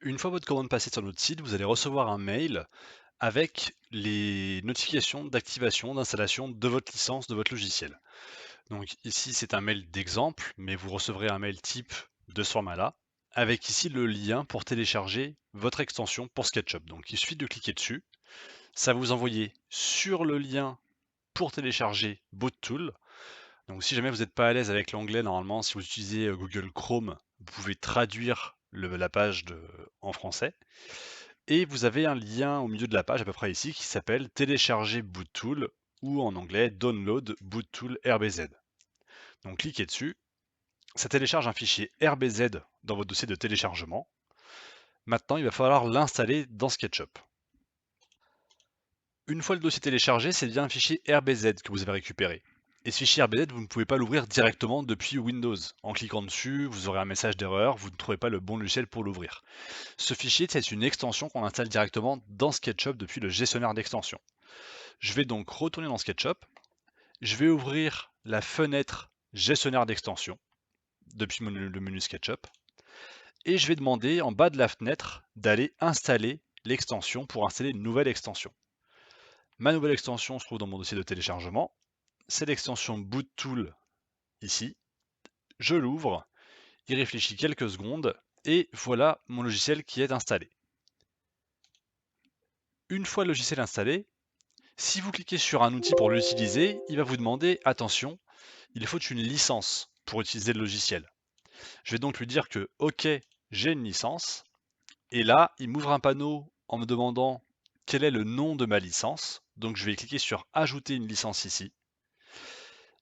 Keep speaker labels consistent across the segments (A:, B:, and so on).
A: Une fois votre commande passée sur notre site, vous allez recevoir un mail avec les notifications d'activation, d'installation de votre licence, de votre logiciel. Donc ici, c'est un mail d'exemple, mais vous recevrez un mail type de ce format-là, avec ici le lien pour télécharger votre extension pour SketchUp. Donc il suffit de cliquer dessus, ça va vous envoyer sur le lien pour télécharger BootTool. Donc si jamais vous n'êtes pas à l'aise avec l'anglais, normalement, si vous utilisez Google Chrome, vous pouvez traduire la page en français. Et vous avez un lien au milieu de la page, à peu près ici, qui s'appelle Télécharger BootTool ou en anglais Download BootTool RBZ. Donc cliquez dessus, ça télécharge un fichier RBZ dans votre dossier de téléchargement. Maintenant, il va falloir l'installer dans SketchUp. Une fois le dossier téléchargé, c'est bien un fichier RBZ que vous avez récupéré. Et ce fichier RBZ, vous ne pouvez pas l'ouvrir directement depuis Windows. En cliquant dessus, vous aurez un message d'erreur, vous ne trouvez pas le bon logiciel pour l'ouvrir. Ce fichier, c'est une extension qu'on installe directement dans SketchUp depuis le gestionnaire d'extension. Je vais donc retourner dans SketchUp, je vais ouvrir la fenêtre gestionnaire d'extension depuis le menu SketchUp, et je vais demander en bas de la fenêtre d'aller installer l'extension pour installer une nouvelle extension. Ma nouvelle extension se trouve dans mon dossier de téléchargement, c'est l'extension BootTool ici, je l'ouvre, il réfléchit quelques secondes, et voilà mon logiciel qui est installé. Une fois le logiciel installé, si vous cliquez sur un outil pour l'utiliser, il va vous demander, attention, il faut une licence pour utiliser le logiciel. Je vais donc lui dire que OK, j'ai une licence, et là, il m'ouvre un panneau en me demandant quel est le nom de ma licence. Donc je vais cliquer sur ajouter une licence ici.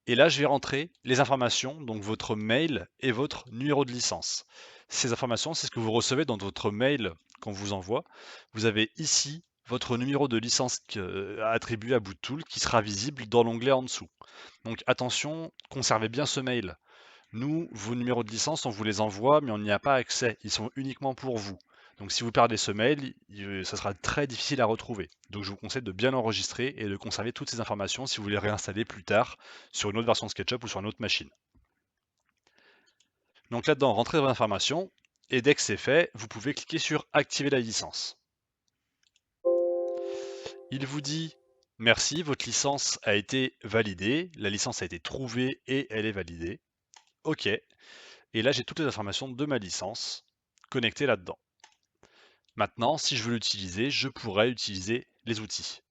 A: Et là, je vais rentrer les informations, donc votre mail et votre numéro de licence. Ces informations, c'est ce que vous recevez dans votre mail qu'on vous envoie. Vous avez ici votre numéro de licence attribué à BootTool qui sera visible dans l'onglet en dessous. Donc attention, conservez bien ce mail. Nous, vos numéros de licence, on vous les envoie, mais on n'y a pas accès. Ils sont uniquement pour vous. Donc si vous perdez ce mail, ça sera très difficile à retrouver. Donc je vous conseille de bien l'enregistrer et de conserver toutes ces informations si vous voulez réinstaller plus tard sur une autre version de SketchUp ou sur une autre machine. Donc là-dedans, rentrez vos informations, et dès que c'est fait, vous pouvez cliquer sur Activer la licence. Il vous dit merci, votre licence a été validée, la licence a été trouvée et elle est validée. OK. Et là, j'ai toutes les informations de ma licence connectées là-dedans. Maintenant, si je veux l'utiliser, je pourrais utiliser les outils.